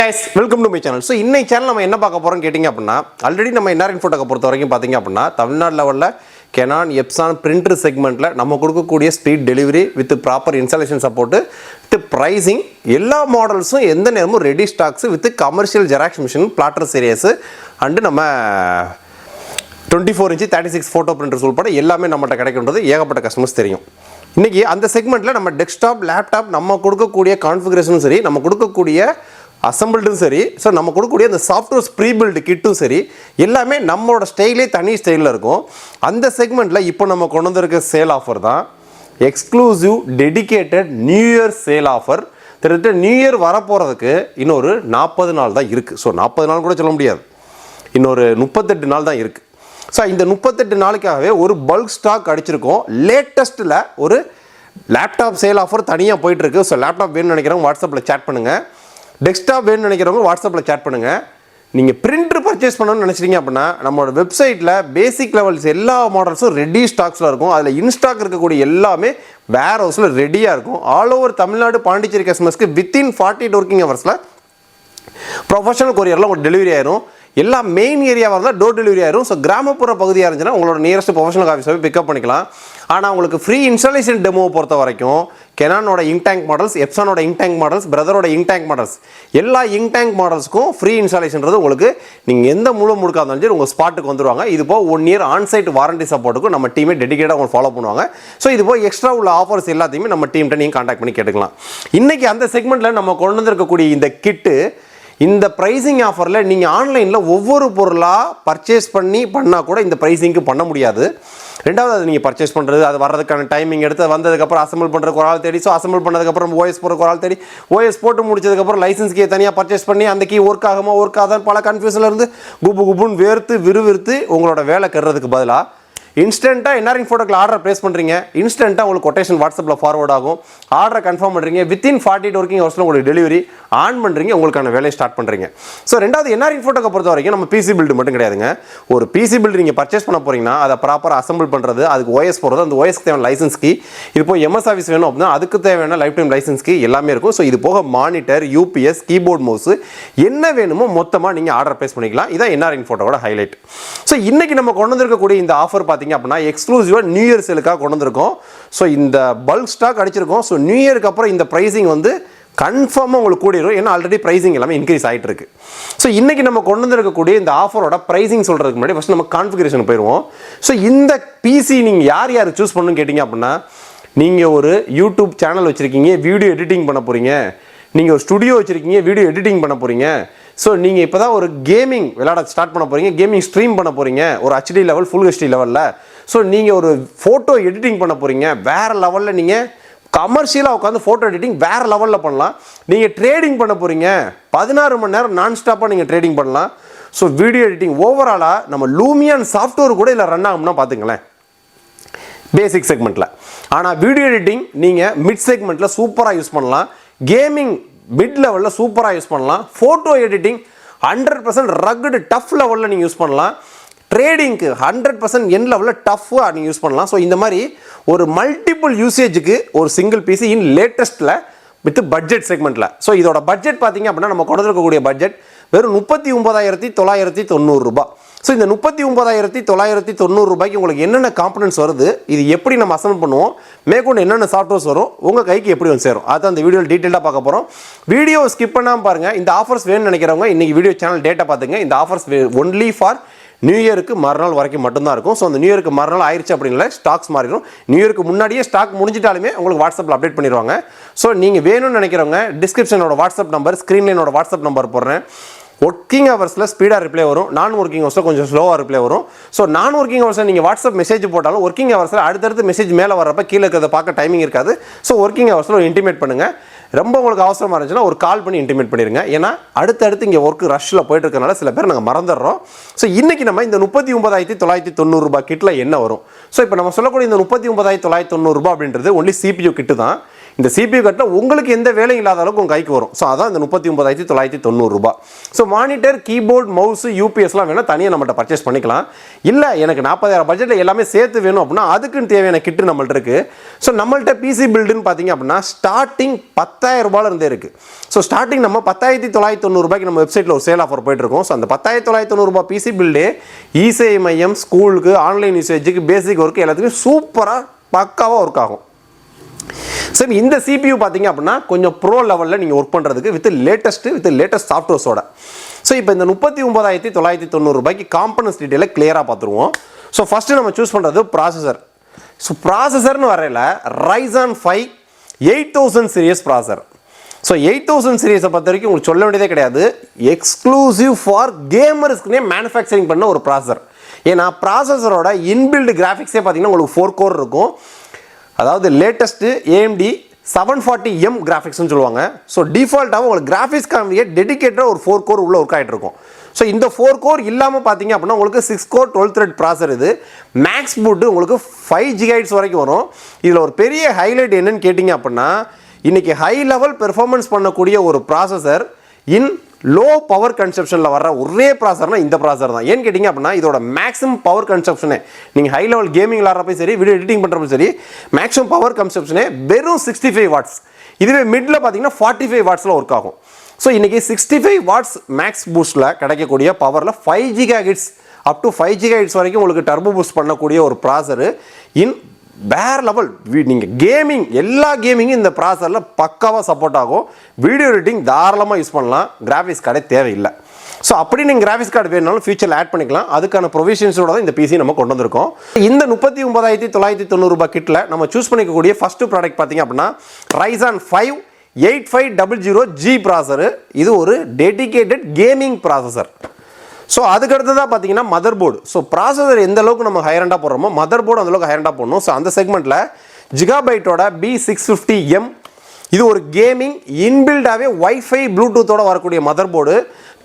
Guys, welcome to my channel. So, in this channel, we will talk about already we have info Tamil level Canon EPSON printer segment la நம்ம கொடுக்கக்கூடிய speed delivery with proper installation support with pricing எல்லா மாடல்ஸும் எந்த நேரமும் ready stocks with commercial xerox machine plotter series and நம்ம 24 inch 36 photo printers உள்பட எல்லாமே நம்மட்ட கிடைக்கும்ன்றது ஏகப்பட்ட கஸ்டமர்ஸ் தெரியும். இன்னைக்கு அந்த செக்மெண்ட்ல நம்ம டெஸ்க்டாப் லேப்டாப் நம்ம கொடுக்கக்கூடிய கான்ஃபிகரேஷனும் சரி நம்ம கொடுக்கக்கூடிய அசம்பிள்டும் சரி ஸோ நம்ம கொடுக்கக்கூடிய அந்த சாஃப்ட்வேர்ஸ் ப்ரீ பில்டு கிட்டும் சரி எல்லாமே நம்மளோட ஸ்டைலே தனி ஸ்டைலில் இருக்கும். அந்த செக்மெண்ட்டில் இப்போ நம்ம கொண்டு வந்திருக்க சேல் ஆஃபர் தான் exclusive dedicated new year sale offer. கிட்டத்தட்ட நியூ இயர் வரப்போகிறதுக்கு இன்னொரு 40 நாள் தான் இருக்குது. ஸோ 40 நாள் கூட சொல்ல முடியாது, இன்னொரு 38 நாள் தான் இருக்குது. ஸோ இந்த 38 நாளுக்காகவே ஒரு பல்க் ஸ்டாக் அடிச்சிருக்கோம். லேட்டஸ்ட்டில் ஒரு லேப்டாப் சேல் ஆஃபர் தனியாக போயிட்டுருக்கு. ஸோ லேப்டாப் வேணும்னு நினைக்கிறவங்க வாட்ஸ்அப்பில் சேட் பண்ணுங்கள், டெஸ்க்டாப் வேணும்னு நினைக்கிறவங்க வாட்ஸ்அப்பில் சேட் பண்ணுங்கள். நீங்கள் பிரிண்டர் பர்ச்சேஸ் பண்ணணும்னு நினச்சிட்டிங்க அப்படின்னா நம்மளோட வெப்சைட்டில் பேசிக் லெவல்ஸ் எல்லா மாடல்ஸும் ரெடி ஸ்டாக்ஸில் இருக்கும். அதில் இன்ஸ்டாக் இருக்கக்கூடிய எல்லாமே வேர் ஹவுஸில் ரெடியாக இருக்கும். ஆல் ஓவர் தமிழ்நாடு பாண்டிச்சேரி கஸ்டமர்ஸ்க்கு வித்தின் 48 ஒர்க்கிங் ஹவர்ஸில் ப்ரொஃபஷனல் கொரியரில் உங்களுக்கு டெலிவரி ஆயிரும். எல்லா மெயின் ஏரியாவாக இருந்தால் டோர் டெலிவரி ஆயிரும். ஸோ கிராமப்புற பகுதியாக இருந்துச்சுன்னா உங்களோட நியரஸ்ட் ப்ரொஃபஷனல் ஆஃபீஸை போய் பிக்கப் பண்ணிக்கலாம். ஆனால் உங்களுக்கு ஃப்ரீ இன்ஸ்டாலேஷன் டெமோவை பொறுத்த வரைக்கும் கெனானோட இன்டேங்க் மாடல்ஸ், எப்சானோட இன்டேங்க் மாடல்ஸ், பிரதரோட இன்டேங்க் மாடல்ஸ் எல்லா இன்டேங்க் மாடல்ஸ்க்கும் ஃப்ரீ இன்ஸ்டாலேஷன்றது உங்களுக்கு நீங்கள் எந்த முழுக்க இருந்தாலும் சரி உங்கள் ஸ்பாட்டுக்கு வந்துடுவாங்க. இது போக 1 year ஆன்சைட் வாரண்டி சப்போர்ட்டுக்கும் நம்ம டீமே டெடிகேட்டாக உங்களுக்கு ஃபாலோ பண்ணுவாங்க. ஸோ இது போக எக்ஸ்ட்ரா உள்ள ஆஃபர்ஸ் எல்லாத்தையுமே நம்ம டீம்கிட்ட நீங்கள் கான்டாக்ட் பண்ணி கேட்டுக்கலாம். இன்றைக்கி அந்த செக்மெண்ட்டில் நம்ம கொண்டு வந்திருக்கக்கூடிய இந்த கிட்டு இந்த ப்ரைஸிங் ஆஃபரில் நீங்கள் ஆன்லைனில் ஒவ்வொரு பொருளாக பர்ச்சேஸ் பண்ணால் கூட இந்த ப்ரைஸிங்க்கு பண்ண முடியாது. ரெண்டாவது அது நீங்கள் பர்ச்சேஸ் பண்ணுறது அது வர்றதுக்கான டைமிங் எடுத்து வந்ததுக்கப்புறம் அசம்பிள் பண்ணுறதுக்கு ஒரு ஆள் தேடி, ஸோ அசம்பிள் பண்ணதுக்கப்புறம் ஓஎஸ் போடுறதுக்கு ஒரு ஆள் தேடி, ஓஎஸ் போட்டு முடிச்சதுக்கப்புறம் லைசன்ஸ் கீ தனியாக பர்ச்சேஸ் பண்ணி அந்த கீ ஒர்க் ஆகுமா ஒர்க் ஆகாதான் பல கன்ஃபியூஷனில் இருந்து குப்புன்னு விறுவிறுத்து உங்களோட வேலை கட்டுறதுக்கு பதிலாக இன்ஸ்டண்ட்டாக என்ஆர்இன் ஃபோட்டோக்கில் ஆர்டர் ப்ளேஸ் பண்ணுறீங்க, இன்ஸ்டண்ட்டாக உங்களுக்கு கொட்டேஷன் வாட்ஸ்அப்பில் ஃபார்வர்ட் ஆகும், ஆர்டரை கன்ஃபார்ம் பண்ணுறீங்க, வித்தின் 48 ஒர்க்கிங் ஹவர்ஸில் உங்களுக்கு டெலிவரி ஆன் பண்ணுறீங்க, உங்களுக்கான வேலையை ஸ்டார்ட் பண்ணுறீங்க. ஸோ ரெண்டாவது என்ஆர்இன் ஃபோட்டோக்கை பொறுத்த வரைக்கும் நம்ம பிசி பில்டு மட்டும் கிடையாதுங்க. ஒரு பிசி பில்டு நீங்கள் பர்ச்சேஸ் பண்ண போகிறீங்கன்னா அதை ப்ராப்பராக அசம்பிள் பண்ணுறது, அதுக்கு ஓஎஸ் போடுறது, அந்த ஓஎஸ்க்கு தேவையான லைசன்ஸ் கீ, இது போய் எம்எஸ் ஆஃபீஸ் வேணும் அப்படின்னா அதுக்கு தேவையான லைஃப் டைம் லைசன்ஸ் கீ எல்லாமே இருக்கும். ஸோ இது போக மானிட்டர், யூபிஎஸ், கீபோர்ட், மவுஸ் என்ன வேணுமோ மொத்தமாக நீங்கள் ஆர்டர் ப்ளேஸ் பண்ணிக்கலாம். இதான் என்ஆர்இன் ஃபோட்டோவோட ஹைலைட். ஸோ இன்றைக்கி நம்ம கொண்டு வந்திருக்கக்கூடிய இந்த ஆஃபர் பார்த்தீங்க அப்படின்னா எக்ஸ்க்ளூசிவாக நியூ இயர் சேலுக்காக கொண்டு வந்திருக்கோம். ஸோ இந்த பல்க் ஸ்டாக் அடிச்சிருக்கோம். ஸோ நியூ இயருக்கு அப்புறம் இந்த ப்ரைஸிங் வந்து கன்ஃபார்மாக உங்களுக்கு கூடிரும். ஏன்னா ஆல்ரெடி ப்ரைஸிங் எல்லாமே இன்க்ரீஸ் ஆகிட்டு இருக்கு. ஸோ இன்றைக்கி நம்ம கொண்டு வந்திருக்கக்கூடிய இந்த ஆஃபரோட ப்ரைஸிங் சொல்கிறதுக்கு முன்னாடி ஃபஸ்ட் நம்ம கான்ஃபிகரேஷன் போயிடுவோம். ஸோ இந்த பிசி நீங்கள் யார் சூஸ் பண்ணணும்னு கேட்டிங்க அப்படின்னா நீங்கள் ஒரு யூடியூப் சேனல் வச்சுருக்கீங்க, வீடியோ எடிட்டிங் பண்ண போகிறீங்க, நீங்கள் ஒரு ஸ்டுடியோ வச்சுருக்கீங்க, வீடியோ எடிட்டிங் பண்ண போகிறீங்க, ஸோ நீங்கள் இப்போ தான் ஒரு கேமிங் விளையாட ஸ்டார்ட் பண்ண போகிறீங்க, கேமிங் ஸ்ட்ரீம் பண்ண போகிறீங்க ஒரு HD லெவல் ஃபுல் HD லெவலில், ஸோ நீங்கள் ஒரு ஃபோட்டோ எடிட்டிங் பண்ண போகிறீங்க வேறு லெவலில், நீங்கள் கமர்ஷியலாக உட்காந்து ஃபோட்டோ எடிட்டிங் வேறு லெவலில் பண்ணலாம், நீங்கள் ட்ரேடிங் பண்ண போகிறீங்க 16 மணி நேரம் நான் ஸ்டாப்பாக நீங்கள் ட்ரேடிங் பண்ணலாம். ஸோ வீடியோ எடிட்டிங் ஓவராலாக நம்ம லூமியான் சாஃப்ட்வேர் கூட இல்லை ரன் ஆகும்னா பார்த்துங்களேன் பேசிக் செக்மெண்ட்டில். ஆனால் வீடியோ எடிட்டிங் நீங்கள் மிட் செக்மெண்ட்டில் சூப்பராக யூஸ் பண்ணலாம், கேமிங் மிட் லெவலில் சூப்பராக யூஸ் பண்ணலாம், ஃபோட்டோ எடிட்டிங் 100% ரக்குடு டஃப் லெவலில் நீங்கள் யூஸ் பண்ணலாம், ட்ரேடிங்க்கு 100% என் லெவலில் டஃப்பாக நீங்கள் யூஸ் பண்ணலாம். ஸோ இந்த மாதிரி ஒரு மல்டிபிள் யூசேஜுக்கு ஒரு சிங்கிள் பிசி இன் லேட்டஸ்ட்டில் வித் பட்ஜெட் செக்மெண்ட்டில். ஸோ இதோட பட்ஜெட் பார்த்தீங்க அப்படின்னா நம்ம கொண்டு இருக்கக்கூடிய பட்ஜெட் வெறும் 39,990 ரூபாய். ஸோ இந்த 39,990 ரூபாய்க்கு உங்களுக்கு என்னென்ன காம்பனன்ட்ஸ் வருது, இது எப்படி நம்ம அசம்பிள் பண்ணுவோம், மேற்கொண்டு என்னென்ன சாஃப்ட்வேர்ஸ் வரும், உங்கள் கைக்கு எப்படி வந்து சேரும், அதை அந்த வீடியோவில் டீட்டெயிலாக பார்க்க போகிறோம். வீடியோ ஸ்கிப் பண்ணாமல் பாருங்கள். இந்த ஆஃபர்ஸ் வேணும்னு நினைக்கிறவங்க இன்றைக்கி வீடியோ சேனல் டேட்டா பார்த்துங்க. இந்த ஆஃபர்ஸ் ஒன்லி ஃபார் நியூ இயருக்கு மறுநாள் வரைக்கும் மட்டும்தான் இருக்கும். ஸோ அந்த நியூ இயருக்கு மறுநாள் ஆயிடுச்சு அப்படிங்களா ஸ்டாக்ஸ் மாறிடும். நியூ இயருக்கு முன்னாடியே ஸ்டாக் முடிஞ்சிட்டாலுமே உங்களுக்கு வாட்ஸ்அப்பில் அப்டேட் பண்ணிடுவாங்க. ஸோ நீங்கள் வேணும்னு நினைக்கிறவங்க டிஸ்கிரிப்ஷனோட வாட்ஸ்அப் நம்பர், ஸ்க்ரீன்லைனோட வாட்ஸ்அப் நம்பர் போடுறேன். ஒர்க்கிங் ஹவர்ஸில் ஸ்பீடாக ரிப்ளை வரும், நான் ஒர்க்கிங் ஹவர்ஸில் கொஞ்சம் ஸ்லோவாக ரிப்ளை வரும். ஸோ நான் ஒர்க்கிங் ஹவர்ஸில் நீங்கள் வாட்ஸ்அப் மெசேஜ் போட்டாலும் ஒர்க்கிங் ஹவர்ஸில் அடுத்தடுத்து மெசேஜ் மேலே வரப்போ கீழே இருக்கிறத பார்க்க டைமிங் இருக்காது. ஸோ ஒர்க்கிங் ஹவர்ஸில் ஒரு இன்டிமேட் பண்ணுங்கள். ரொம்ப உங்களுக்கு அவசரமாக இருந்துச்சுன்னா ஒரு கால் பண்ணி இன்டிமேட் பண்ணிடுங்க. ஏன்னா அடுத்தடுத்து இங்கே ஒர்க் ரஷ்ஷில் போயிட்டு இருக்கனால சில பேர் நாங்கள் மறந்துடுறோம். ஸோ இன்றைக்கி நம்ம இந்த 39,990 ரூபாய் கிட்டில் என்ன வரும், ஸோ இப்போ நம்ம சொல்லக்கூடிய இந்த 39,990 ரூபாய் அப்படின்றது ஒன்லி CPU கிட்டு தான். இந்த CPU கட்டில் உங்களுக்கு எந்த வேலையும் இல்லாத அளவுக்கு உங்கள் கைக்கு வரும். ஸோ அதான் இந்த 39,990 ரூபாய். ஸோ மானிட்டர், கீபோர்ட், மவுஸ், யூபிஎஸ்லாம் வேணால் தனியாக நம்மகிட்ட பர்ச்சேஸ் பண்ணிக்கலாம். இல்லை எனக்கு 40,000 பட்ஜெட்டில் எல்லாமே சேர்த்து வேணும் அப்படின்னா அதுக்குன்னு தேவையான கிட்டு நம்மள்ட்ட இருக்குது. ஸோ நம்மள்ட்ட பிசி பில்டுன்னு பார்த்தீங்க அப்படின்னா ஸ்டார்டிங் 10,000 ரூபாயிலிருந்தே இருக்குது. ஸோ ஸ்டார்டிங் நம்ம 10,990 ரூபாய்க்கு நம்ம வெப்சைட்டில் ஒரு சேல் ஆஃபர் போயிட்டுருக்கோம். ஸோ அந்த 10,990 ரூபாய் பிசி பில்டே இசேவை மையம், ஸ்கூலுக்கு, ஆன்லைன் யூசேஜுக்கு, பேசிக் ஒர்க்கு எல்லாத்துக்கும் சூப்பராக பக்காவாக ஒர்க் ஆகும். சரி, இந்த CPU பார்த்தீங்க அப்படின்னா கொஞ்சம் ப்ரோ லெவலில் நீங்கள் ஒர்க் பண்ணுறதுக்கு வித் லேட்டஸ்ட் சாஃப்ட்வேர்ஸோட. ஸோ இப்போ இந்த 39,990 ரூபாய்க்கு காம்பனன்ஸ் டீட்டெயிலாக கிளியராக பார்த்துருவோம். ஸோ ஃபஸ்ட்டு நம்ம சூஸ் பண்ணுறது ப்ராசஸர். ஸோ ப்ராசஸர்னு வரையில் Ryzen 5 8000 சீரியஸ் ப்ராசஸர். ஸோ 8000 சீரியஸை பொறுத்த வரைக்கும் உங்களுக்கு சொல்ல வேண்டியதே கிடையாது. எக்ஸ்க்ளூசிவ் ஃபார் கேமர்ஸ்க்குனே மேனுஃபேக்சரிங் பண்ண ஒரு ப்ராசஸர். ஏன்னா ப்ராசஸரோட இன்பில்டு கிராஃபிக்ஸே பார்த்தீங்கன்னா உங்களுக்கு 4 கோர் இருக்கும். அதாவது லேட்டஸ்ட்டு AMD 740M கிராஃபிக்ஸ்னு சொல்லுவாங்க. ஸோ டிஃபால்ட்டாக உங்களுக்கு கிராஃபிக்ஸ்க்காக டெடிக்கேட்டாக ஒரு 4 கோர் உள்ள ஒர்க் ஆகிட்டு இருக்கும். ஸோ இந்த 4 கோர் இல்லாமல் பார்த்தீங்க அப்படின்னா உங்களுக்கு 6 கோர் 12 த்ரெட் ப்ராசஸர். இது மேக்ஸ் பூட்டு உங்களுக்கு 5 GHz வரைக்கும் வரும். இதில் ஒரு பெரிய ஹைலைட் என்னன்னு கேட்டிங்க அப்படின்னா இன்றைக்கி ஹை லெவல் பெர்ஃபார்மன்ஸ் பண்ணக்கூடிய ஒரு ப்ராசஸர் இன் லோ பவர் கன்சப்ஷனில் வர ஒரே ப்ராசஸர்னா இந்த ப்ராசஸர் தான். ஏன்னு கேட்டிங்க அப்படின்னா இதோட மேக்ஸிமம் பவர் கன்சப்ஷனே நீங்கள் ஹை லெவல் கேமிங் விளாட்றப்ப சரி, வீடியோ எடிட்டிங் பண்ணுறப்ப சரி, மேக்ஸிமம் பவர் கன்சப்ஷனே வெறும் 65 வாட்ஸ். இதுவே மிடில் பார்த்தீங்கன்னா 45 வாட்ஸில் ஒர்க் ஆகும். ஸோ இன்றைக்கி 65 வாட்ஸ் மேக்ஸ் பூஸ்ட்டில் கிடைக்கக்கூடிய பவரில் 5 GHz அப் டு 5 GHz வரைக்கும் உங்களுக்கு டர்போ பூஸ்ட் பண்ணக்கூடிய ஒரு ப்ராசஸர் இன் வேறு லெவல். நீங்கள் கேமிங் எல்லா கேமிங்கும் இந்த ப்ராசஸரில் பக்காவாக சப்போர்ட் ஆகும். வீடியோ எடிட்டிங் தாராளமாக யூஸ் பண்ணலாம். கிராஃபிக்ஸ் கார்டே தேவையில்லை. ஸோ அப்படி நீங்கள் கிராஃபிக்ஸ் கார்டு வேணுனாலும் ஃபியூச்சரில் ஆட் பண்ணிக்கலாம். அதுக்கான ப்ரொவிஷன்ஸோட தான் இந்த பிசி நம்ம கொண்டு வந்திருக்கோம். இந்த 39,990 ரூபாய் கிட்டில் நம்ம சூஸ் பண்ணிக்கக்கூடிய ஃபஸ்ட்டு ப்ராடக்ட் பார்த்தீங்க அப்படின்னா Ryzen 5 8500G ப்ராசஸர். இது ஒரு டெடிகேட்டட் கேமிங் ப்ராசஸர். ஸோ அதுக்கடுத்ததாக பார்த்தீங்கன்னா மதர் போர்டு. ஸோ ப்ராசஸர் எந்த அளவுக்கு நம்ம ஹைரண்டாக போடுறோமோ மதர் போர்டு அந்தளவுக்கு ஹைரண்டாக போடணும். ஸோ அந்த செக்மெண்ட்டில் ஜிகாபைட்டோட B650M. இது ஒரு கேமிங் இன்பில்டாகவே வைஃபை ப்ளூடூத்தோடு வரக்கூடிய motherboard.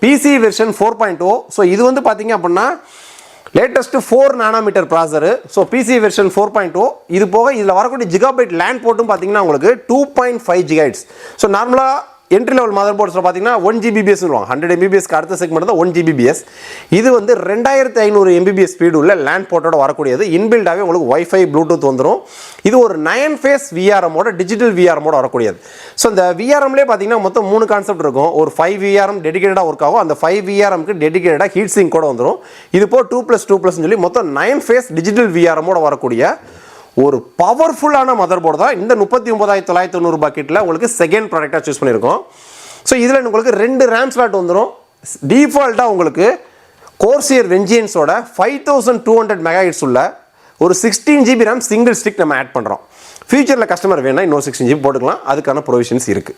PC version 4.0. So இது வந்து பார்த்தீங்க அப்படின்னா latest 4 nanometer processor. So PC version 4.0. இது போக இதில் வரக்கூடிய ஜிகாபைட் லேண்ட் போர்ட்டும் பார்த்தீங்கன்னா உங்களுக்கு 2.5 GHz. ஸோ நார்மலாக என்ட்ரி லெவல் மதர் போர்ட்ஸில் பார்த்தீங்கன்னா 1 Gbps சொல்லுவாங்க. 100 Mbps அடுத்த செக்மெண்ட் தான் 1 Gbps. இது வந்து 2500 Mbps ஸ்பீடு உள்ள லேண்ட் போர்ட்டோட வரக்கூடியது. இன்பில்டாகவே உங்களுக்கு வைஃபை ப்ளூடூத் வந்துடும். இது ஒரு 9 ஃபேஸ் VRMோட டிஜிட்டல் VRMோட வரக்கூடியது. ஸோ இந்த VRMலேயே பார்த்தீங்கன்னா மொத்தம் 3 கான்செப்ட் இருக்கும். ஒரு 5 VRM டெடிகேட்டடாக ஒர்க் ஆகும். அந்த 5 VRMக்கு டெடிகேட்டடாக ஹீட் சிங்க் கூட வந்துடும். இது போ 2+2+ சொல்லி மொத்தம் 9 ஃபேஸ் டிஜிட்டல் VRMோட வரக்கூடிய ஒரு பவர்ஃபுல்லான மதர் போர்டு தான் இந்த 39,990 ரூபாய் கிட்டில் உங்களுக்கு செகண்ட் ப்ராடக்டாக சூஸ் பண்ணியிருக்கோம். ஸோ இதில் உங்களுக்கு 2 RAM ஸ்லாட் வந்துடும். டிஃபால்ட்டாக உங்களுக்கு கோர்சியர் வெஞ்சியன்ஸோட 5200 MHz உள்ள ஒரு 16 GB RAM சிங்கிள் ஸ்டிக் நம்ம ஆட் பண்ணுறோம். ஃபியூச்சரில் கஸ்டமர் வேணால் இன்னும் 16 GB போட்டுக்கலாம். அதுக்கான ப்ரொவிஷன்ஸ் இருக்குது.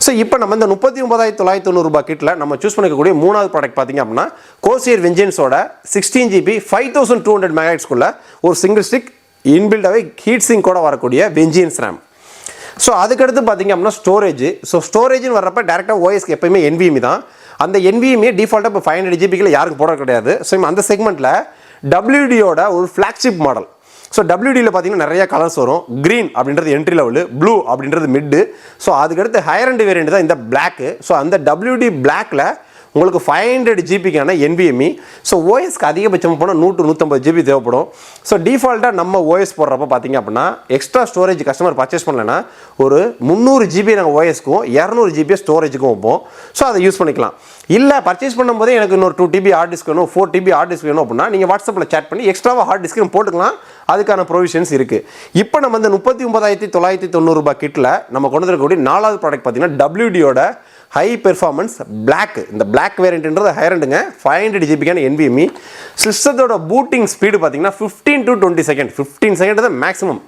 ஸோ இப்போ நம்ம இந்த 39,990 ரூபாய் கிட்டில் நம்ம சூஸ் பண்ணிக்கக்கூடிய மூணாவது ப்ராடக்ட் பார்த்தீங்க அப்படின்னா கோர்சியர் வெஞ்சியன்ஸோட 16 GB 5200 MHz ஒரு சிங்கிள் ஸ்டிக் இன்பில்டாகவே ஹீட் சிங்க் கூட வரக்கூடிய வெஞ்சியன்ஸ் RAM. ஸோ அதுக்கடுத்து பார்த்தீங்க அப்படின்னா ஸ்டோரேஜ். ஸோ ஸ்டோரேஜ்னு வர்றப்ப டேரெக்டாக ஓஎஸ்க்கு எப்பயுமே NVMe தான். அந்த NVMe டிஃபால்ட்டாக இப்போ 500 GB யாருக்கும் போட கிடையாது. ஸோ அந்த செக்மெண்ட்டில் WDயோட ஒரு ஃப்ளாக்ஷிப் மாடல். ஸோ WDயில் பார்த்தீங்கன்னா நிறைய கலர்ஸ் வரும். க்ரீன் அப்படின்றது என்ட்ரி லெவலு, ப்ளூ அப்படின்றது மிட்டு. ஸோ அதுக்கடுத்து ஹையர் அண்ட் வேரியண்ட் தான் இந்த பிளாக்கு. ஸோ அந்த WD பிளாக்கில் உங்களுக்கு 500 GBக்கான NVMe. ஸோ ஓஎஸ்க்கு அதிகபட்சமாக போனால் 100-150 GB தேவைப்படும். ஸோ டிஃபால்ட்டாக நம்ம ஓஎஸ் போடுறப்ப பார்த்தீங்க அப்படின்னா எக்ஸ்ட்ரா ஸ்டோரேஜ் கஸ்டமர் பர்ச்சேஸ் பண்ணலைன்னா ஒரு 300 GB நாங்கள் ஓஎஸ்க்கும் 200 GB ஸ்டோரேஜுக்கும் வைப்போம். ஸோ அதை யூஸ் பண்ணிக்கலாம். இல்லை பர்ச்சேஸ் பண்ணும்போதே எனக்கு இன்னொரு 2 TB ஹார்ட் டிஸ்க் வேணும், 4 TB ஹார்ட் டிஸ்க் வேணும் அப்படின்னா நீங்கள் வாட்ஸ்அப்பில் சேட் பண்ணி எக்ஸ்ட்ராவாக ஹார்ட் டிஸ்க்கு போட்டுக்கலாம். அதுக்கான ப்ரொவிஷன்ஸ் இருக்குது. இப்போ நம்ம இந்த 39,990 ரூபாய் கிட்டில் நம்ம கொண்டு வரக்கூடிய 4வது ப்ராடக்ட் பார்த்தீங்கன்னா WDயோட ஹை பெர்ஃபார்மன்ஸ் பிளாக். இந்த பிளாக் வேரியண்ட்ன்றது ஹையரண்டுங்க. 500 GBக்கான NVMe. சிஸ்டத்தோட பூட்டிங் ஸ்பீடு பார்த்தீங்கன்னா 15 to 20 செகண்ட். 15 செகண்ட் தான் மேக்ஸிமம்.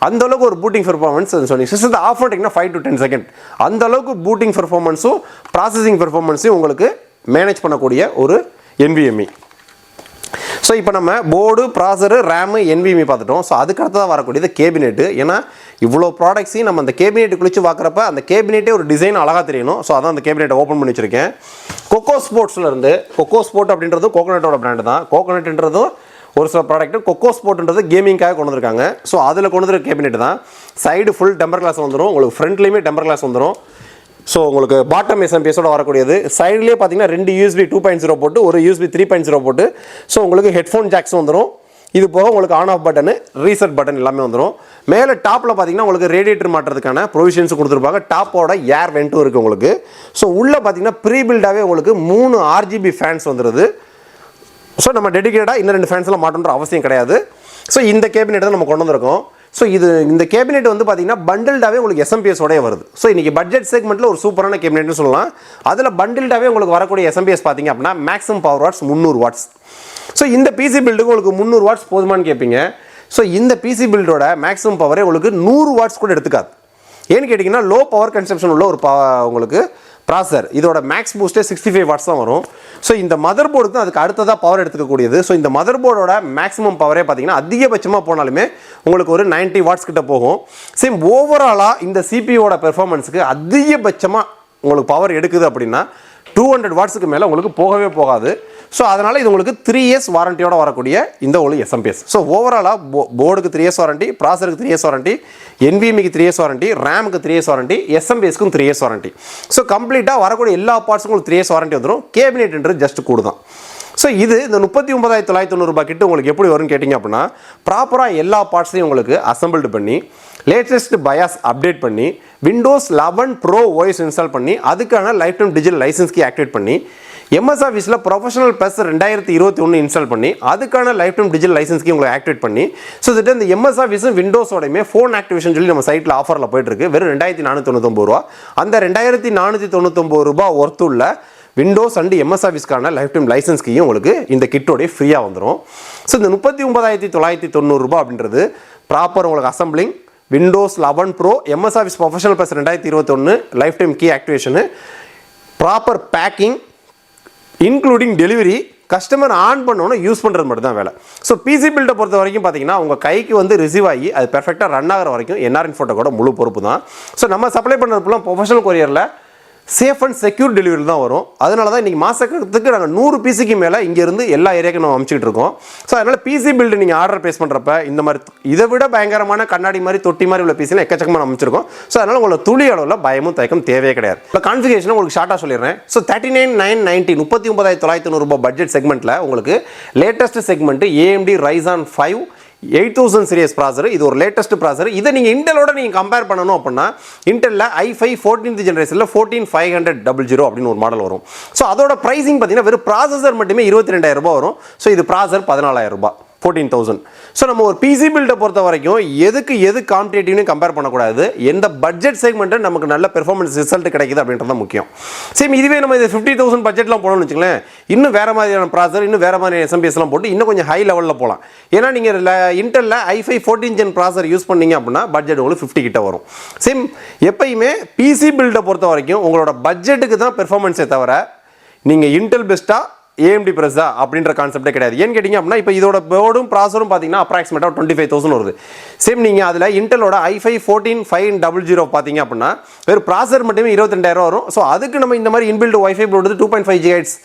அந்த அளவுக்கு ஒரு பூட்டிங் பெர்ஃபார்மன்ஸ் சொன்னீங்க. சிஸ்டத்தை ஆஃப் பண்ணிட்டீங்கன்னா 5 to 10 செகண்ட். அந்த அளவுக்கு பூட்டிங் பெர்ஃபார்மன்ஸும் ப்ராசஸிங் பெர்ஃபார்மன்ஸையும் உங்களுக்கு மேனேஜ் பண்ணக்கூடிய ஒரு NVMe. ஸோ இப்போ நம்ம போர்டு, ப்ராசரு, ரேமு, NVMe பார்த்துட்டோம். ஸோ அதுக்கு அடுத்ததாக வரக்கூடியது கேபினெட்டு. ஏன்னா இவ்வளோ ப்ராடக்ட்ஸையும் நம்ம அந்த கேபினெட்டு குளிச்சு பார்க்குறப்ப அந்த கேபினெட்டே ஒரு டிசைன் அழகாக தெரியணும். ஸோ அதான் அந்த கேபினெட்டை ஓப்பன் பண்ணி வச்சுருக்கேன். கொக்கோ ஸ்போர்ட்ஸில் இருந்து, கொக்கோ ஸ்போர்ட் அப்படின்றது கோகோனட்டோட பிராண்டு தான். கோகோனட்ன்றதும் ஒரு சில ப்ராடக்ட் கொக்கோ ஸ்போர்ட்ன்றது கேமிங்காக கொண்டு வந்திருக்காங்க. ஸோ அதில் கொண்டு வந்திருக்க கேபினெட் தான். சைடு ஃபுல் டெம்பர் கிளாஸ் வந்துடும், உங்களுக்கு ஃப்ரண்ட்லேயுமே டெம்பர் கிளாஸ் வந்துடும். ஸோ உங்களுக்கு பாட்டம் எஸ்எம்பிஎஸோட வரக்கூடியது. சைட்லேயே பார்த்தீங்கன்னா 2 USB 2.0 போட்டு ஒரு USB 3.0 போட்டு ஸோ உங்களுக்கு ஹெட்ஃபோன் ஜாக்ஸ் வந்துடும். இது போக உங்களுக்கு on off button reset button எல்லாமே வந்துடும். மேலே டாப்பில் பார்த்தீங்கன்னா உங்களுக்கு ரேடியேட்டர் மாட்டுறதுக்கான ப்ரொவிஷன்ஸ் கொடுத்துருப்பாங்க. டாப்போட ஏர் வெண்ட்டும் இருக்குது உங்களுக்கு. ஸோ உள்ளே பார்த்தீங்கன்னா ப்ரீ பில்டாகவே உங்களுக்கு 3 RGB ஃபேன்ஸ் வந்துடுது. ஸோ நம்ம டெடிகேட்டாக இன்னும் 2 ஃபேன்ஸ்லாம் மாட்டோன்ற அவசியம் கிடையாது. ஸோ இந்த கேபினெட் தான் நம்ம கொண்டு வந்திருக்கோம். ஸோ இந்த கேபினெட் வந்து பார்த்தீங்கன்னா பண்டில்டாகவே உங்களுக்கு எஸ்எம்பிஎஸோடய வருது. ஸோ இன்றைக்கி பட்ஜெட் செக்மெண்ட்டில் ஒரு சூப்பரான கேபினெட்னு சொல்லலாம். அதில் பண்டில்டாகவே உங்களுக்கு வரக்கூடிய எஸ்எம்பிஎஸ் பார்த்தீங்க அப்படின்னா maximum power watts 300 watts. So இந்த பிசி பில்டுக்கு உங்களுக்கு 300 வாட்ஸ் போதுமானு கேட்பீங்க. ஸோ இந்த பிசி பில்டோட மேக்ஸிமம் பவரே உங்களுக்கு 100 வாட்ஸ் கூட எடுத்துக்காது. ஏன்னு கேட்டிங்கன்னா லோ பவர் கன்சப்ஷன் உள்ள ஒரு உங்களுக்கு ப்ராசர். இதோட மேக்ஸ் பூஸ்டே 65 வாட்ஸ் தான் வரும். ஸோ இந்த மதர் போர்டுக்கு தான் அதுக்கு அடுத்ததாக பவர் எடுத்துக்கக்கூடியது. ஸோ இந்த மதர் போர்டோட மேக்ஸிமம் பவரே பார்த்தீங்கன்னா அதிகபட்சமாக போனாலுமே உங்களுக்கு ஒரு 90 வாட்ஸ் கிட்ட போகும். சேம் ஓவராலாக இந்த சிபியோட பெர்ஃபார்மன்ஸுக்கு அதிகபட்சமாக உங்களுக்கு பவர் எடுக்குது அப்படின்னா 200 வாட்ஸுக்கு மேலே உங்களுக்கு போகவே போகாது. ஸோ அதனால் இது உங்களுக்கு 3 years வாரண்டியோட வரக்கூடிய இந்த ஒரு எஸ்எம்பிஎஸ். ஸோ ஓவராலாக போர்டுக்கு 3 years வாரண்டி, ப்ராசருக்கு 3 years வாரண்டி, NVMeக்கு 3 years வாரண்டி, ரேமுக்கு 3 years வாரண்டி, எஸ்எம்பிஎஸ்க்கும் 3 years வாரண்டி. ஸோ கம்ப்ளீட்டாக வரக்கூடிய எல்லா பார்ட்ஸுக்கும் 3 years வாரண்டி வந்துடும். கேபினெட்ன்றது ஜஸ்ட் கூடு தான். ஸோ இது இந்த 39,990 ரூபாய் கிட்ட உங்களுக்கு எப்படி வரும்னு கேட்டிங்க அப்படின்னா ப்ராப்பராக எல்லா பார்ட்ஸையும் உங்களுக்கு அசம்பிள்டு பண்ணி லேட்டஸ்ட் பயாஸ் அப்டேட் பண்ணி விண்டோஸ் 11 Pro OS இன்ஸ்டால் பண்ணி அதுக்கான life time digital license key activate பண்ணி MS ஆஃபீஸில் ப்ரொஃபஷனல் ப்ளஸ் 2021 இன்ஸ்டால் பண்ணி அதுக்கான life time digital license key உங்களுக்கு ஆக்டிவேட் பண்ணி ஸோ தட் இந்த MS ஆஃபீஸும் விண்டோஸோடையுமே ஃபோன் ஆக்டிவேஷன் சொல்லி நம்ம சைட்டில் ஆஃபரில் போயிட்டுருக்கு. வெறும் 2499 ரூபா. அந்த 2499 ரூபா ஒர்த்துள்ள விண்டோஸ் அண்ட் MS ஆஃபீஸ்க்கான லைஃப் டைம் லைசன்ஸ் கீயும் உங்களுக்கு இந்த கிட்டோடைய ஃப்ரீயாக வந்துடும். ஸோ இந்த 39,990 ரூபா அப்படின்றது ப்ராப்பர் உங்களுக்கு assembling, Windows 11 Pro, MS Office professional plus 2021 life time key activation, proper packing including delivery, customer on பண்ணோன்னு யூஸ் பண்ணுறது மட்டும் தான் வேலை. ஸோ பிசி பில்டை பொறுத்த வரைக்கும் பார்த்தீங்கன்னா உங்கள் கைக்கு வந்து ரிசீவ் ஆகி அது பெர்ஃபெக்டாக ரன் ஆகிற வரைக்கும் NRN ஃபோட்டோ கூட முழு பொறுப்பு தான். ஸோ நம்ம சப்ளை பண்ணுறதுலாம் ப்ரொஃபஷனல் கொரியரில் சேஃப் அண்ட் செக்யூர் டெலிவரி தான் வரும். அதனால தான் இன்றைக்கி மாதத்துக்கு நாங்கள் 100 பிசிக்கு மேலே இங்கேருந்து எல்லா ஏரியாவுக்கும் நம்ம அனுப்பிச்சிட்டு இருக்கோம். ஸோ அதனால் பிசி பில்டு நீங்கள் ஆர்டர் பேஸ் பண்ணுறப்ப இந்த மாதிரி இதை விட பயங்கரமான கண்ணாடி மாதிரி தொட்டி மாதிரி உள்ள பிசிலாம் எக்கச்சக்கமாக அமைச்சிருக்கோம். ஸோ அதனால் உங்களுக்கு துளி அளவில் பயமும் தயக்கம் தேவையே கிடையாது. இப்போ கான்ஃபிகரேஷன் உங்களுக்கு ஷார்ட்டாக சொல்லிடுறேன். ஸோ 39,990 39,990 ரூபாய் பட்ஜெட் செக்மெண்ட்டில் உங்களுக்கு latest segment AMD Ryzen 5 8000 series ப்ராசர். இது ஒரு லேட்டஸ்ட் ப்ராசர். இதை நீங்கள் இன்டெலோட நீங்கள் கம்பேர் பண்ணணும் அப்படின்னா இன்டெல்ல i5 14th ஜெனரேஷனில் 14500 அப்படின்னு ஒரு மாடல் வரும். ஸோ அதோட ப்ரைஸிங் பார்த்தீங்கன்னா வெறும் ப்ராசஸர் மட்டுமே 22,000 ரூபாய் வரும். ஸோ இது ப்ராசர் 14,000 ரூபாய் 14,000. ஸோ நம்ம ஒரு பிசி பில்டை பொறுத்த வரைக்கும் எது காம்படேட்டிவ்னு கம்பேர் பண்ணக்கூடாது. எந்த பட்ஜெட் செக்மெண்ட்டு நமக்கு நல்ல பெர்ஃபார்மன்ஸ் ரிசல்ட் கிடைக்குது அப்படின்றது தான் முக்கியம். சேம் இதுவே நம்ம இது 50,000 பட்ஜெட்லாம் போகணும்னு வச்சுங்களேன், இன்னும் வேறு மாதிரியான ப்ராசர், இன்னும் வேறு மாதிரி எஸ்எம்பிஎஸ்லாம் போட்டு இன்னும் கொஞ்சம் ஹை லெவலில் போகலாம். ஏன்னா நீங்கள் இன்டெல்ல i5 14th gen ப்ராசர் யூஸ் பண்ணீங்க அப்படின்னா பட்ஜெட் உங்களுக்கு 50 கிட்ட வரும். சேம் எப்பயுமே பிசி பில்டை பொறுத்த வரைக்கும் உங்களோட பட்ஜெட்டுக்கு தான் பெர்ஃபார்மன்ஸே தவிர நீங்கள் இன்டெல் பெஸ்ட்டாக AMD ப்ரெஸ்ஸா அப்படின்ற கான்செப்டே கிடையாது. ஏன்னு கேட்டிங்க அப்படின்னா இப்போ இதோட போர்டும் ப்ராசரும் பார்த்தீங்கன்னா அப்ராக்சிமேட்டாக 25,000 வருது. சேம் நீங்கள் அதில் இன்டெலோட i5 14500 பார்த்தீங்க அப்படின்னா வெறும் ப்ராசர் மட்டுமே 22,000 வரும். ஸோ அதுக்கு நம்ம இந்த மாதிரி இன்பில்ட் வைஃபை போடுறது 2.5 GHz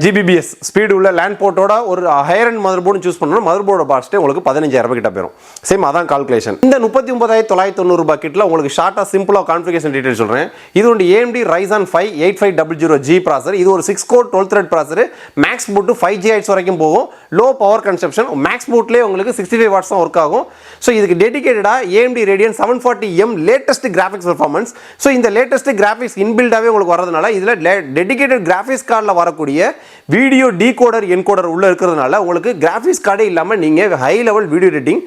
GBBS ஸ்பீடு உள்ள லேண்ட் போர்ட்டோட ஒரு higher and mother board choose பண்ணணும். மதர் போர்டோட பாஸ்ட்டே உங்களுக்கு 15,000 கிட்ட போயிடும். சேம் அதான் கால்குலேஷன். இந்த 39,990 ரூபாய் கிட்ட உங்களுக்கு ஷார்ட்டாக சிம்பிளாக கான்ஃபிகரேஷன் டீடைல் சொல்கிறேன். இது வந்து AMD Ryzen 5 8500G ப்ராசர். இது ஒரு 6 கோர் 12 த்ரெட் ப்ராசர். மேக்ஸ் பூட் 5 GHz வரைக்கும் போகும். Low power consumption. மேக்ஸ் பூட்லேயே உங்களுக்கு 65 வாட்ஸ் தான் ஒர்க் ஆகும். ஸோ இதுக்கு டெடிகேட்டடாக AMD Radeon 740M latest graphics performance. So இந்த லேட்டஸ்ட் கிராஃபிக்ஸ் இன்பில்டாகவே உங்களுக்கு வரதுனால இதில் டெடிகேட்டட் கிராஃபிக்ஸ் கார்டில் வரக்கூடிய வீடியோ டீகோடர் என்கோடர் உள்ள இருக்கிறதுனால உங்களுக்கு கிராஃபிக்ஸ் கார்டே இல்லாமல் நீங்கள் ஹை லெவல் வீடியோ எடிட்டிங்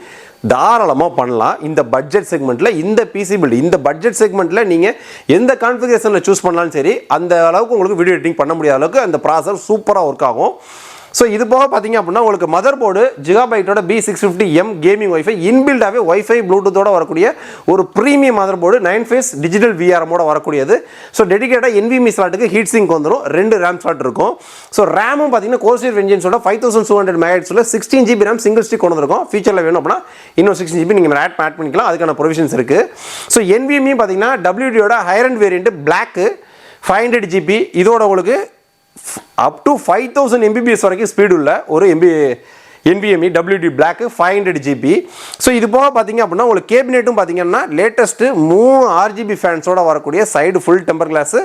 தாராளமாக பண்ணலாம். இந்த பட்ஜெட் செக்மெண்ட்டில் இந்த பிசி பில்டு இந்த பட்ஜெட் செக்மெண்ட்டில் நீங்கள் எந்த கான்ஃபிகரேஷனில் சூஸ் பண்ணாலும் சரி அந்த அளவுக்கு உங்களுக்கு வீடியோ எடிட்டிங் பண்ண முடியாத அளவுக்கு அந்த ப்ராசர் சூப்பராக ஒர்க் ஆகும். ஸோ இது போக பார்த்தீங்க அப்படின்னா உங்களுக்கு மதர் போர்டு ஜிகாபைட்டோட B650M கேமிங் வைஃபை இன்பில்டாகவே வைஃபை ப்ளூடூத்தோட வரக்கூடிய ஒரு premium motherboard 9 phase digital VRMோட வரக்கூடியது. ஸோ டெடிகேட்டாக NVMe ஸ்லாட்டுக்கு ஹீட் சிங்க் வந்துடும். 2 RAM ஸ்லாட் இருக்கும். ஸோ ரேமும் பார்த்தீங்கன்னா கோர்சியர் வெஞ்சன்ஸோட 5200 MHz 16 GB RAM single stick கொண்டு வந்திருக்கும். ஃபியூச்சரில் வேணும் அப்படின்னா இன்னும் 16 GB நீங்கள் ஆட் பண்ணிக்கலாம். அதுக்கான ப்ரொவிஷன்ஸ் இருக்குது. ஸோ NVMe பார்த்தீங்கன்னா WDயோட higher and variant black 500 GB இதோட உங்களுக்கு அப் டு 5000 MBPS வரைக்கும் ஸ்பீடு உள்ள ஒரு NVMe WD Black 500 GB. So இது போக பார்த்தீங்க அப்படின்னா உங்களுக்கு கேபினெட்டும் பார்த்தீங்கன்னா லேட்டஸ்ட்டு 3 RGB ஃபேன்ஸோட வரக்கூடிய சைடு ஃபுல் டெம்பர் கிளாஸு,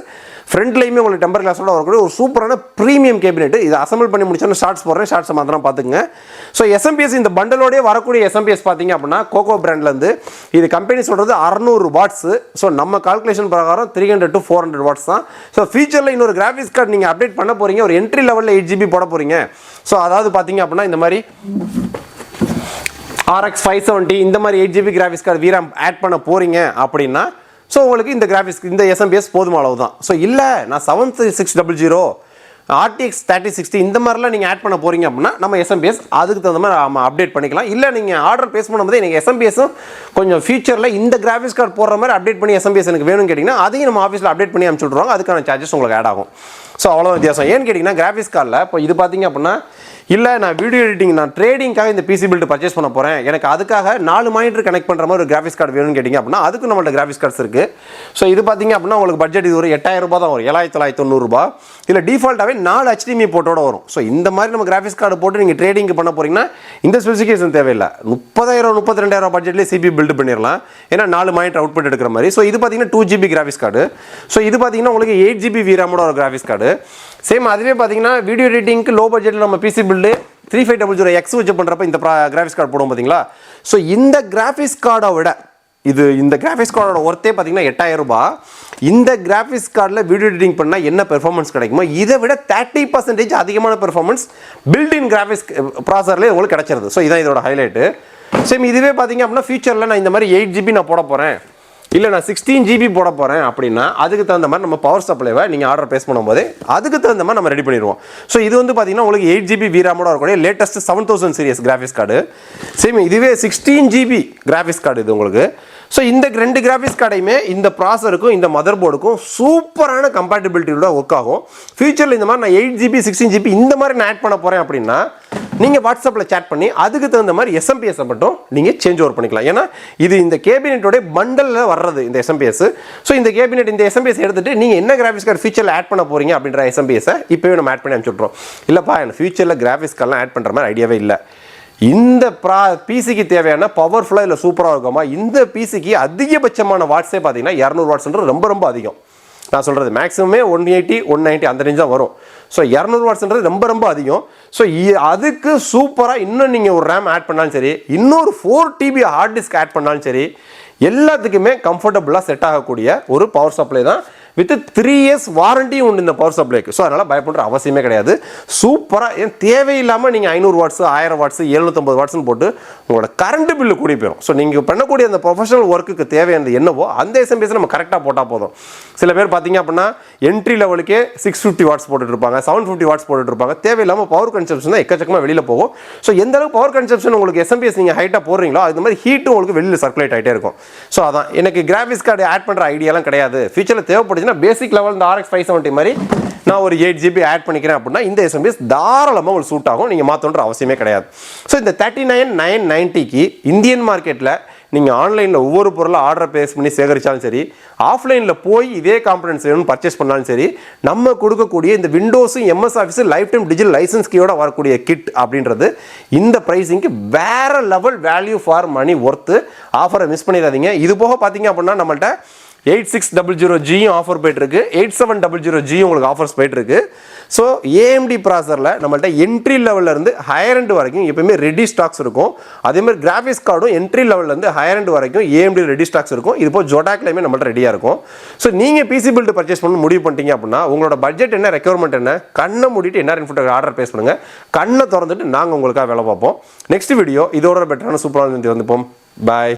ஃப்ரண்ட்லையுமே உங்களுக்கு டெம்பர் கிளாஸோட வரக்கூடிய ஒரு சூப்பரான ப்ரீமியம் கேபினெட். இது அசம்பிள் பண்ணி முடிச்சோன்னா ஷார்ட்ஸ் போடுறேன், ஷார்ட்ஸை மாத்திரம் பார்த்துக்குங்க. ஸோ எஸ்எம்பிஎஸ் இந்த பண்டலோடய வரக்கூடிய எஸ்எம்பிஎஸ் பார்த்தீங்க அப்படின்னா கோகோ பிராண்ட்லேருந்து இது கம்பெனி சொல்கிறது 600 வாட்ஸு. ஸோ நம்ம கால்குலேஷன் பிரகாரம் 300 to 400 வாட்ஸ் தான். ஸோ ஃபியூச்சரில் இன்னொரு கிராஃபிக்ஸ் கார்டு நீங்கள் அப்டேட் பண்ண போகிறீங்க, ஒரு என்ட்ரி லெவலில் 8 GB போட போகிறீங்க. ஸோ அதாவது பார்த்தீங்க அப்படின்னா இந்த மாதிரி RX 570 இந்த மாதிரி 8 GB graphics card VRAM add பண்ண போகிறீங்க அப்படின்னா ஸோ உங்களுக்கு இந்த கிராஃபிக்ஸ் இந்த எஸ்எம்பிஎஸ் போதுமான அளவு தான். ஸோ இல்லை நான் 7600 RTX 3060 இந்த மாதிரிலாம் நீங்கள் ஆட் பண்ண போகிறீங்க அப்படின்னா நம்ம எஸ்எம்பிஎஸ் அதுக்கு தகுந்த மாதிரி நம்ம அப்டேட் பண்ணிக்கலாம். இல்லை நீங்கள் ஆர்டர் பேஸ் பண்ணும்போது எனக்கு எஸ்எம்பிஎஸும் கொஞ்சம் ஃபியூச்சரில் இந்த கிராஃபிக்ஸ் கார்டு போடுற மாதிரி அப்டேட் பண்ணி எஸ்எம்பிஎஸ் எனக்கு வேணும்னு கேட்டிங்கன்னா அதையும் நம்ம ஆஃபீஸில் அப்டேட் பண்ணி அனுப்பிச்சு விட்ருவாங்க. அதுக்கான சார்ஜஸ் உங்களுக்கு ஆட் ஆகும். ஸோ அவ்வளோ வித்தியாசம். ஏன்னு கேட்டிங்கன்னா கிராஃபிக்ஸ் கார்டில் இப்போ இது பார்த்தீங்க அப்படின்னா இல்லை நான் வீடியோ எடிட்டிங் நான் ட்ரேடிங்காக இந்த பிசி பில்டு பர்ச்சேஸ் பண்ண போகிறேன், எனக்கு அதுக்காக 4 மானிட்டர் கனெக்ட் பண்ணுற மாதிரி ஒரு கிராஃபிக்ஸ் கார்டு வேணும்னு கேட்டிங்க அப்படின்னா அதுக்கு நம்மள்ட்ட கிராஃபிக்ஸ் கார்ட்ஸ் இருக்குது. ஸோ இது பார்த்தீங்க அப்படின்னா உங்களுக்கு பட்ஜெட் இது ஒரு 8000 ரூபாய் தான் வரும், 7990 இல்லை டிஃபால்ட்டாகவே 4 HDMI போர்ட்டோட வரும். ஸோ இந்த மாதிரி நம்ம கிராஃபிக்ஸ் கார்டு போட்டு நீங்கள் ட்ரேடிங் பண்ண போகிறீங்கன்னா இந்த ஸ்பெசிஃபிகேஷன் தேவையில்லை. 30,000 32,000 பட்ஜெட்லேயே சிபி பில்டு பண்ணிடலாம். ஏன்னா 4 மானிட்டர் அவுட்புட் எடுக்கிற மாதிரி. ஸோ இது பார்த்தீங்கன்னா 2 GB கிராஃபிக்ஸ் கார்டு. ஸோ இது பார்த்தீங்கன்னா உங்களுக்கு 8 GB VRAMோட ஒரு கிராஃபிக்ஸ் கார்டு. சேம் அதுவே பார்த்தீங்கன்னா வீடியோ எடிட்டிங்க்கு லோ பட்ஜெட்டில் நம்ம பிசி பில்டு 3500X வச்சு பண்ணுறப்ப இந்த கிராஃபிக்ஸ் கார்டு போடுவோம் பார்த்தீங்களா. ஸோ இந்த கிராஃபிக்ஸ் கார்டை விட இந்த கிராஃபிக்ஸ் கார்டோட ஒர்த்தே பார்த்தீங்கன்னா 8000 ரூபாய். இந்த கிராஃபிக்ஸ் கார்டில் வீடியோ எடிட்டிங் பண்ணால் என்ன பெர்ஃபார்மன்ஸ் கிடைக்குமோ இதை விட 30% அதிகமான பெர்ஃபார்மன்ஸ் பில்டின் கிராஃபிக்ஸ் ப்ராசர்லேயே உங்களுக்கு கிடைச்சிருது. ஸோ இதான் இதோட ஹைலைட்டு. சேம் இதுவே பார்த்தீங்க அப்படின்னா ஃபியூச்சரில் நான் இந்த மாதிரி 8 GB நான் போட போகிறேன், இல்லை நான் 16 GB போட போகிறேன் அப்படின்னா அதுக்கு தகுந்த மாதிரி நம்ம பவர் சப்ளைவை நீங்கள் ஆர்டர் பேஸ் பண்ணும்போது அதுக்கு தகுந்த மாதிரி நம்ம ரெடி பண்ணிடுவோம். ஸோ இது வந்து பார்த்தீங்கன்னா உங்களுக்கு 8 GB VRAMோட இருக்கக்கூடிய latest 7000 series graphics card. Same இதுவே 16 GB கிராஃபிக்ஸ் கார்டு இது உங்களுக்கு. ஸோ இந்த 2 கிராஃபிக்ஸ் கார்டையுமே இந்த ப்ராசருக்கும் இந்த மதர் போர்டுக்கும் சூப்பரான கம்பேட்டபிலிட்டியோட ஒர்க் ஆகும். ஃபியூச்சரில் இந்த மாதிரி நான் 8 GB 16 GB இந்த மாதிரி நான் ஆட் பண்ண போகிறேன் அப்படின்னா நீங்கள் வாட்ஸ்அப்பில் சேட் பண்ணி அதுக்கு தகுந்த மாதிரி எஸ்எம்பிஎஸை மட்டும் நீங்கள் சேஞ்ச் ஓவர் பண்ணிக்கலாம். ஏன்னா இது இந்த கேபினெட்டோட பண்டலில் வர்றது இந்த எஸ்எம்பிஎஸ். ஸோ இந்த கேபினெட் இந்த எஸ்எம்பிஎஸ் எடுத்துகிட்டு நீங்கள் என்ன கிராஃபிக்ஸ் கார்டு ஃபியூச்சரில் ஆட் பண்ண போகிறீங்க அப்படின்ற எஸ்எம்பிஎஸை இப்போவே நம்ம ஆட் பண்ணி அனுப்பிச்சுட்றோம். இல்லைப்பா எனக்கு ஃபியூச்சரில் கிராஃபிக்ஸ் கார்டெலாம் ஆட் பண்ணுற மாதிரி ஐடியாவே இல்லை, இந்த பிசிக்கு தேவையான பவர்ஃபுல்லாக இல்லை சூப்பராக இருக்குமா, இந்த பிசிக்கு அதிகபட்சமான வாட்ஸே பார்த்தீங்கன்னா 200 வாட்ஸ்ன்றது ரொம்ப ரொம்ப அதிகம். நான் சொல்கிறது மேக்ஸிமமே 180 190 அந்த ரேஞ்ச் தான் வரும். ஸோ 200 வாட்ஸ்ன்றது ரொம்ப ரொம்ப அதிகம். ஸோ அதுக்கு சூப்பராக இன்னும் நீங்கள் ஒரு ரேம் ஆட் பண்ணாலும் சரி, இன்னொரு 4 TB ஹார்ட் டிஸ்க் ஆட் பண்ணாலும் சரி, எல்லாத்துக்குமே கம்ஃபர்டபுளாக செட் ஆகக்கூடிய ஒரு பவர் சப்ளை தான். வித் 3 years வாரண்டியும் உண்டு இந்த பவர் சப்ளைக்கு. ஸோ அதனால் பயப்படுற அவசியமே கிடையாது. சூப்பராக ஏன் தேவையில்லாமல் நீங்கள் 500 வாட்ஸ் 1000 வாட்ஸ் 750 வாட்ஸ்னு போட்டு உங்களோட கரண்ட் பில்லு கூடி போயிடும். ஸோ நீங்கள் பண்ணக்கூடிய அந்த ப்ரொஃபஷனல் ஒர்க்குக்கு தேவையானது என்னவோ அந்த எஸ்எம்பிஎஸ் நம்ம கரெக்டாக போட்டால் போதும். சில பேர் பார்த்தீங்க அப்படின்னா என்ட்ரி லெவலுக்கே 650 வாட்ஸ் போட்டுட்டு இருப்பாங்க, 750 வாட்ஸ் போட்டுட்டு இருப்பாங்க. தேவையில்லாமல் பவர் கன்சப்ஷன் தான் எக்கச்சக்கமாக வெளியில் போகும். ஸோ எந்த அளவுக்கு பவர் கன்சப்ஷன் உங்களுக்கு எஸ்எம்பிஎஸ் நீங்கள் ஹைட்டாக போடுறீங்களோ அது மாதிரி ஹீட்டும் உங்களுக்கு வெளியில் சர்க்குலேட் ஆகிட்டே இருக்கும். ஸோ அதான் எனக்கு கிராஃபிக்ஸ் கார்டு ஆட் பண்ணுற ஐடியாலாம் கிடையாது, ஃபியூச்சரில் தேவைப்படுது பேசிக் லெவல் இந்த RX 570 மாதிரி நான் ஒரு 8 GB ஆட் பண்ணிக்கிறேன் அப்படின்னா இந்த எஸ்எம்பிஎஸ் தாராளமாக உங்களுக்கு சூட் ஆகும். நீங்கள் மாற்றணுன்ற அவசியமே கிடையாது. ஸோ இந்த 39,990க்கு இந்தியன் மார்க்கெட்டில் நீங்கள் ஆன்லைனில் ஒவ்வொரு பொருளாக ஆர்டர் பேஸ் பண்ணி சேகரித்தாலும் சரி, ஆஃப்லைனில் போய் இதே காம்பனன்ட்ஸ் வேணும்னு பர்ச்சேஸ் பண்ணாலும் சரி, நம்ம கொடுக்கக்கூடிய இந்த விண்டோஸும் MS Office life time digital licence கீயோட வரக்கூடிய கிட் அப்படின்றது இந்த ப்ரைஸிங்க்கு வேற level value for money worth. ஆஃபரை மிஸ் பண்ணிடாதீங்க. இது போக பார்த்தீங்க அப்படின்னா நம்மள்ட்ட 8600G ஆஃபர் போயிட்டு இருக்கு, 8700G உங்களுக்கு ஆஃபர்ஸ் போயிட்டு இருக்கு. ஸோ AMD ப்ராசரில் நம்மள்ட்ட என்ட்ரி லெவலில் இருந்து ஹையர் எண்ட் வரைக்கும் எப்பயுமே ரெடி ஸ்டாக்ஸ் இருக்கும். அதே மாதிரி கிராஃபிக்ஸ் கார்டும் என்ட்ரி லெவலில் ஹையர் எண்ட் வரைக்கும் AMD ரெடி ஸ்டாக்ஸ் இருக்கும். இது போல் ஜோடாக்லையுமே நம்மள்ட்ட ரெடியாக இருக்கும். ஸோ நீங்கள் பிசி பில்டு பர்ச்சேஸ் பண்ண முடிவு பண்ணிட்டீங்க அப்படின்னா உங்களோட பட்ஜெட் என்ன, ரெக்யர்மெண்ட் என்ன, கண்ணை மூடிட்டு என்ன இன்ஃபோட ஆர்டர் பேஸ் பண்ணுங்கள். கண்ணை திறந்துட்டு நாங்கள் உங்களுக்காக வேலை பார்ப்போம். நெக்ஸ்ட் வீடியோ இதோட பெட்டரான சூப்பரான வந்துப்போம். பாய்.